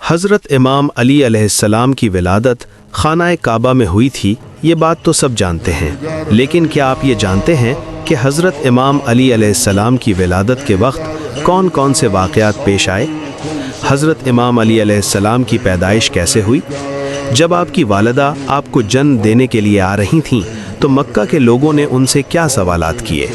हज़रत इमाम अली अलैहिस्सलाम की विलादत खाना काबा में हुई थी, ये बात तो सब जानते हैं, लेकिन क्या आप ये जानते हैं कि हज़रत इमाम अली अलैहिस्सलाम की विलादत के वक्त कौन कौन से वाक़यात पेश आए? हज़रत इमाम अली अलैहिस्सलाम की पैदाइश कैसे हुई? जब आपकी वालिदा आपको जन्म देने के लिए आ रही थीं, तो मक्का के लोगों ने उनसे क्या सवालात किए?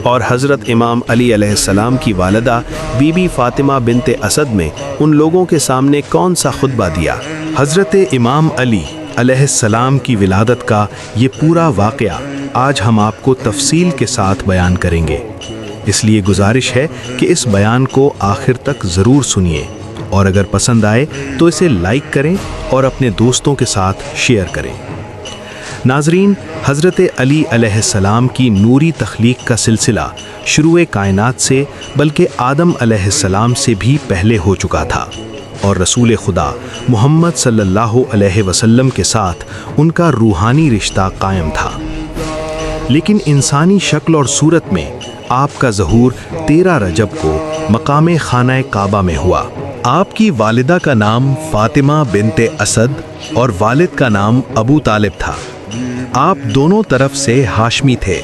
और हज़रत इमाम अली अलैहिस्सलाम की वालिदा बीबी फ़ातिमा बिनते असद में उन लोगों के सामने कौन सा खुतबा दिया? हज़रत इमाम अली अलैहिस्सलाम की विलादत का ये पूरा वाक़या आज हम आपको तफसील के साथ बयान करेंगे, इसलिए गुजारिश है कि इस बयान को आखिर तक ज़रूर सुनिए और अगर पसंद आए तो इसे लाइक करें और अपने दोस्तों के साथ शेयर करें। नाज़रीन, हज़रत अली अलैहिस्सलाम की नूरी तख्लीक का सिलसिला शुरूए कायनात से बल्कि आदम अलैहिस्सलाम से भी पहले हो चुका था और रसूल खुदा मोहम्मद सल्लल्लाहु अलैहि वसल्लम के साथ उनका रूहानी रिश्ता कायम था। लेकिन इंसानी शक्ल और सूरत में आपका ज़हूर 13 रजब को मकाम खाना काबा में हुआ। आपकी वालिदा का नाम फ़ातिमा बिनते असद और वालिद का नाम अबू तालिब था। आप दोनों तरफ से हाशमी थे।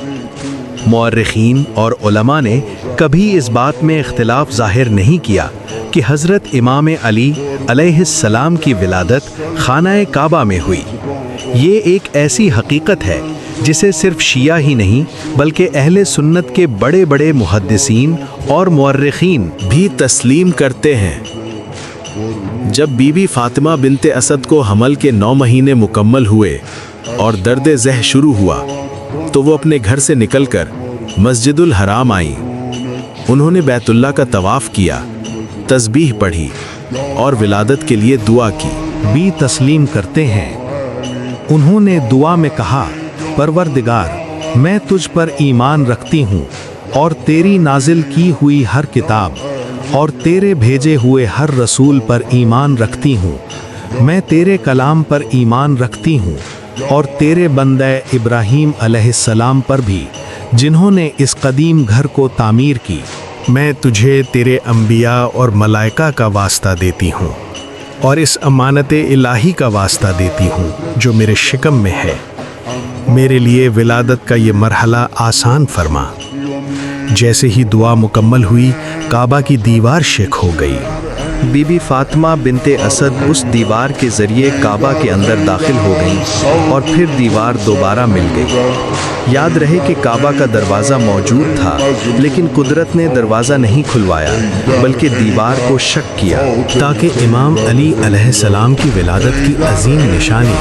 मुअर्रिखीन और उलमा ने कभी इस बात में इख्तिलाफ ज़ाहिर नहीं किया कि हज़रत इमाम अली अलैहिस्सलाम की विलादत खाना काबा में हुई। ये एक ऐसी हकीकत है जिसे सिर्फ शिया ही नहीं बल्कि अहले सुन्नत के बड़े बड़े मुहद्दिसीन और मुअर्रिखीन भी तस्लीम करते हैं। जब बीबी फ़ातिमा बिनते असद को हमल के 9 महीने मुकम्मल हुए और दर्द ज़ह शुरू हुआ तो वो अपने घर से निकलकर मस्जिदुल हराम आई। उन्होंने बैतुल्लाह का तवाफ़ किया, तस्बीह पढ़ी और विलादत के लिए दुआ की भी तस्लीम करते हैं। उन्होंने दुआ में कहा, परवरदिगार, मैं तुझ पर ईमान रखती हूँ और तेरी नाजिल की हुई हर किताब और तेरे भेजे हुए हर रसूल पर ईमान रखती हूँ। मैं तेरे कलाम पर ईमान रखती हूँ और तेरे बंदे इब्राहीम अलैहिस्सलाम पर भी, जिन्होंने इस कदीम घर को तामीर की। मैं तुझे तेरे अंबिया और मलाइका का वास्ता देती हूँ और इस अमानत इलाही का वास्ता देती हूँ जो मेरे शिकम में है। मेरे लिए विलादत का ये मरहला आसान फरमा। जैसे ही दुआ मुकम्मल हुई, काबा की दीवार शेख हो गई। बीबी फ़ातिमा बिनते असद उस दीवार के ज़रिए काबा के अंदर दाखिल हो गईं और फिर दीवार दोबारा मिल गई। याद रहे कि काबा का दरवाज़ा मौजूद था, लेकिन कुदरत ने दरवाज़ा नहीं खुलवाया बल्कि दीवार को शक किया ताकि इमाम अली अलैहिस्सलाम की विलादत की अजीम निशानी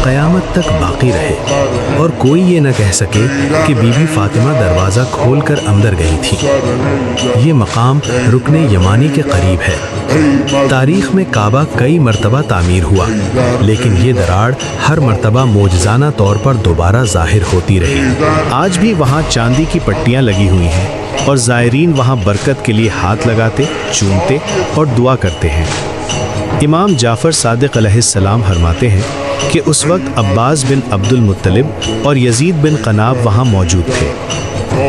क़यामत तक बाकी रहे और कोई ये न कह सके कि बीबी फ़ातिमा दरवाज़ा खोल कर अंदर गई थी। ये मकाम रुकने यमानी के करीब है। तारीख़ में काबा कई मरतबा तामीर हुआ, लेकिन ये दरार हर मरतबा मोजज़ाना तौर पर दोबारा ज़ाहिर होती रही। आज भी वहाँ चांदी की पट्टियाँ लगी हुई हैं और ज़ायरीन वहाँ बरकत के लिए हाथ लगाते, चूमते और दुआ करते हैं। इमाम जाफ़र सादिक़ अलैहिस्सलाम फरमाते हैं कि उस वक्त अब्बास बिन अब्दुल मुत्तलिब और यजीद बिन क़नाब वहाँ मौजूद थे।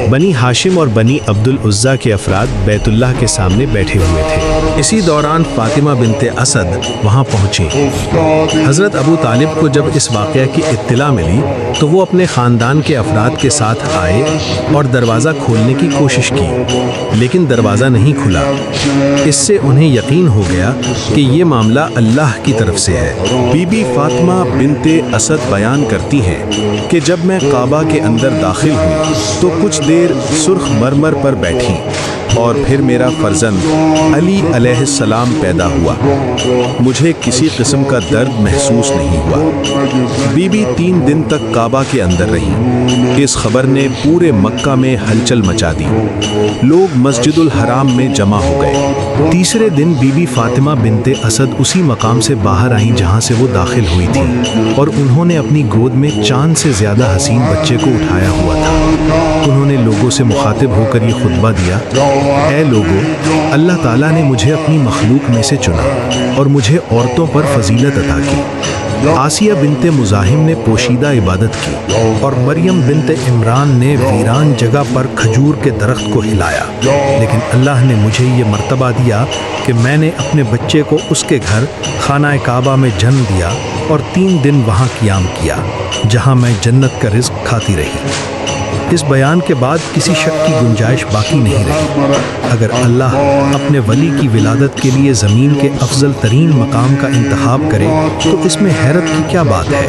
बनी हाशिम और बनी अब्दुल उज़्ज़ा के अफराद बैतुल्लाह के सामने बैठे हुए थे। इसी दौरान फ़ातिमा बिनते असद वहाँ पहुँची। हज़रत अबू तालिब को जब इस वाक़या की इत्तिला मिली तो वो अपने ख़ानदान के अफराद के साथ आए और दरवाज़ा खोलने की कोशिश की, लेकिन दरवाज़ा नहीं खुला। इससे उन्हें यकीन हो गया कि ये मामला अल्लाह की तरफ से है। बीबी फ़ातिमा बिनते असद बयान करती हैं कि जब मैं काबा के अंदर दाखिल हुई तो कुछ देर सुर्ख मरमर पर बैठी और फिर मेरा फर्जंद अली अलैहिस्सलाम पैदा हुआ। मुझे किसी किस्म का दर्द महसूस नहीं हुआ। बीबी 3 दिन तक काबा के अंदर रही। इस खबर ने पूरे मक्का में हलचल मचा दी। लोग मस्जिदुल हराम में जमा हो गए। तीसरे दिन बीबी फ़ातिमा बिनते असद उसी मकाम से बाहर आईं जहाँ से वो दाखिल हुई थी और उन्होंने अपनी गोद में चांद से ज़्यादा हसीन बच्चे को उठाया हुआ था। उन्होंने लोगों से मुखातिब होकर ये खुतबा दिया, ऐ लोगों, अल्लाह ताला ने मुझे अपनी मखलूक में से चुना और मुझे औरतों पर फजीलत अता की। آسیہ بنت مزاحم نے پوشیدہ عبادت کی اور مریم بنت عمران نے ویران جگہ پر کھجور کے درخت کو ہلایا، لیکن اللہ نے مجھے یہ مرتبہ دیا کہ میں نے اپنے بچے کو اس کے گھر خانہ کعبہ میں جنم دیا اور 3 دن وہاں قیام کیا، جہاں میں جنت کا رزق کھاتی رہی۔ اس بیان کے بعد کسی شک کی گنجائش باقی نہیں رہی۔ اگر اللہ اپنے ولی کی ولادت کے لیے زمین کے افضل ترین مقام کا انتخاب کرے تو اس میں حیرت کی کیا بات ہے؟